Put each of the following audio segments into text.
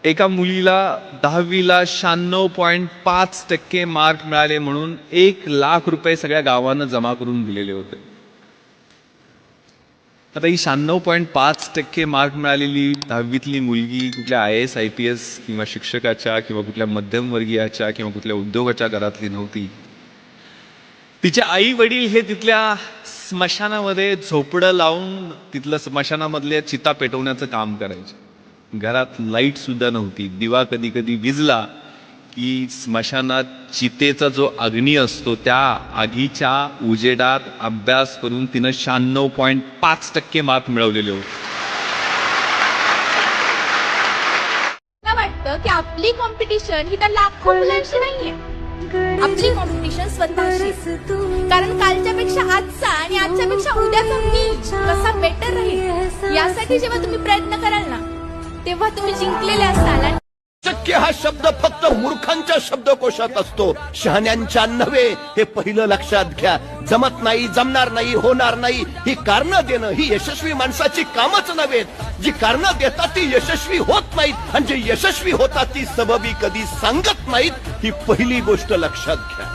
एका मुलीला 10वीला 96.5% मार्क मिळाले म्हणून 1,00,000 रुपये सगळ्या गावानं जमा करून दिलेले होते. आता ही 96.5% मार्क मिळालेली 10वीतली मुलगी कुठल्या IAS IPS किंवा शिक्षकाच्या किंवा कुठल्या मध्यमवर्गीयाच्या किंवा कुठल्या उद्योगाच्या घरातली नव्हती. तिचे आई वडील हे तिथल्या स्मशानामध्ये झोपडं लावून तिथलं स्मशानामधल्या चिता पेटवण्याचं काम करायचे. घरात लाईट सुद्धा नव्हती. दिवा कधी कधी विझला की स्मशानात चितेचा जो अग्नी असतो त्या आगीच्या उजेडात अभ्यास करून तिनं 96.5% मार्क मिळवलेले होते. मला वाटतं की आपली कॉम्पिटिशन ही त्या लाखो मुलांशी नाहीये, आपली कॉम्पिटिशन स्वतःशी. कारण कालच्यापेक्षा आजचा आणि आजच्यापेक्षा उद्याचा मी कसा बेटर राहील यासाठी जेव्हा तुम्ही प्रयत्न कराल ना तेव्हा तुम्ही जिंकलेले असाल. शक्य हा शब्द फक्त मूर्खांच्या शब्दकोशात असतो, शहाण्यांच्या नव्हे. हे पहिलं लक्षात घ्या. जमत नाही, जमणार नाही, होणार नाही ही कारणं देणं ही यशस्वी माणसाची कामच नव्हेत. जी कारणं देतात ती यशस्वी होत नाहीत आणि जे यशस्वी होतात ती सबबी कधी सांगत नाहीत. ही पहिली गोष्ट लक्षात घ्या,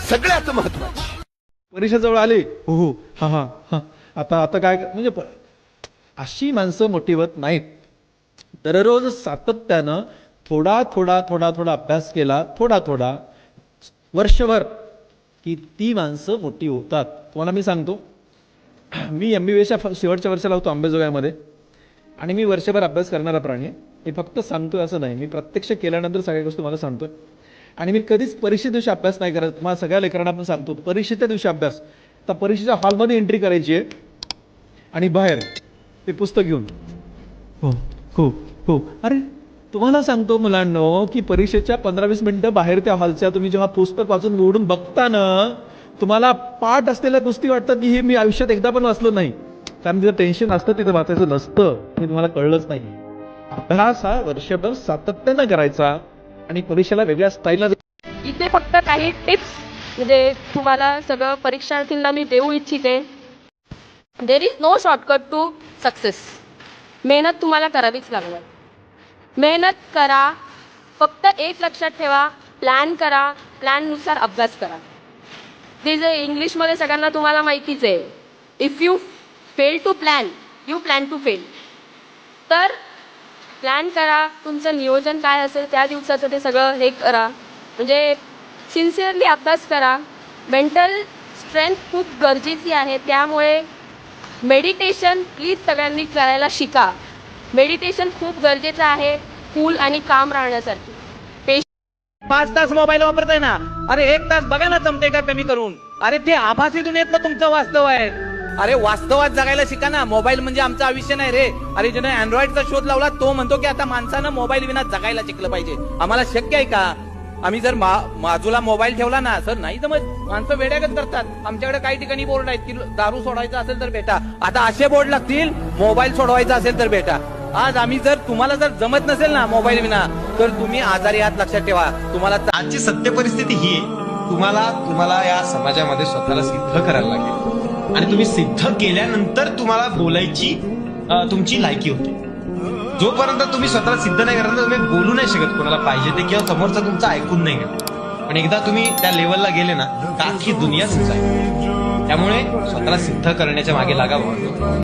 सगळ्यात महत्वाची. परीक्षा जवळ आली, हो हो हा हा हा आता आता काय म्हणजे अशी माणसं मोटिवेट नाहीत. दररोज सातत्यानं थोडा थोडा थोडा थोडा अभ्यास केला, थोडा थोडा वर्षभर, की ती माणसं मोठी होतात. तुम्हाला मी सांगतो, मी MBBSच्या शेवटच्या वर्षाला होतो अंबेजोगाईमध्ये आणि मी वर्षभर अभ्यास करणारा प्राणी आहे. मी फक्त सांगतोय असं नाही, मी प्रत्यक्ष केल्यानंतर सगळ्या गोष्टी तुम्हाला सांगतोय. आणि मी कधीच परीक्षे दिवशी अभ्यास नाही करत. मला सगळ्या लेकरांना पण सांगतो, परीक्षेच्या दिवशी अभ्यास. तर परीक्षेच्या हॉलमध्ये एंट्री करायची आहे आणि बाहेर ते पुस्तक घेऊन हो हो हो. अरे तुम्हाला सांगतो मुलांनो की परीक्षेच्या 15-20 मिनिटं बाहेर त्या हॉलच्या तुम्ही जेव्हा पुस्तक वाचून निवडून बघता ना, तुम्हाला पाठ असलेल्या गोष्टी वाटतात की हे मी आयुष्यात एकदा पण वाचलं नाही. कारण तिथं टेन्शन असतं, तिथं वाचायचं नसतं, हे तुम्हाला कळलंच नाही. अभ्यास हा वर्षभर सातत्यानं करायचा आणि परीक्षेला वेगळ्या स्टाईलला. इथे फक्त काही टिप्स म्हणजे तुम्हाला सगळं परीक्षार्थींना मी देऊ इच्छिते. There is no shortcut to success. मेहनत तुम्हाला करावीच लागणार. मेहनत करा, फक्त एक लक्षात ठेवा, प्लॅन करा, प्लॅननुसार अभ्यास करा. ते जे इंग्लिशमध्ये सगळ्यांना तुम्हाला माहितीच आहे, if you fail to plan you plan to fail. तर प्लॅन करा, तुमचं नियोजन काय असेल त्या दिवसाचं ते सगळं हे करा, म्हणजे सिन्सिअरली अभ्यास करा. मेंटल स्ट्रेंथ खूप गरजेची आहे, त्यामुळे मेडिटेशन प्लीज सगळ्यांनी करायला शिका. मेडिटेशन खूप गरजेचं आहे कूल आणि काम राहण्यासाठी. 5 तास मोबाईल वापरताय ना, अरे 1 तास बघा ना जमते का कमी करून. अरे ते आभासी दुनियेतलं तुमचं वास्तव आहे. अरे वास्तवात जगायला शिका ना. मोबाईल म्हणजे आमचं आयुष्य नाही रे. अरे ज्याने अँड्रॉइडचा शोध लावला तो म्हणतो की आता माणसानं मोबाईल विना जगायला शिकलं पाहिजे. आम्हाला शक्य आहे का? आम्ही जर बाजूला मोबाईल ठेवला ना सर नाही जमत. माणसं वेड्यागत करतात. आमच्याकडे काही ठिकाणी बोर्ड आहेत की दारू सोडवायचा असेल तर भेटा. आता असे बोर्ड लागतील मोबाईल सोडवायचा असेल तर भेटा. आज आम्ही जर तुम्हाला जर जमत नसेल ना मोबाईल विना तर तुम्ही आजारी आहात लक्षात ठेवा. तुम्हाला आजची सत्य परिस्थिती ही आहे, तुम्हाला या समाजामध्ये स्वतःला सिद्ध करायला लागेल आणि तुम्ही सिद्ध केल्यानंतर तुम्हाला बोलायची तुमची लायकी होते. जोपर्यंत तुम्ही स्वतःला सिद्ध नाही करत तुम्ही बोलू नाही शकत कोणाला पाहिजे ते, किंवा समोरचा तुमचं ऐकून नाही घेत. पण एकदा तुम्ही त्या लेवलला गेले ना, अख्खी दुनिया समजायची. त्यामुळे स्वतःला सिद्ध करण्याच्या मागे लागावं.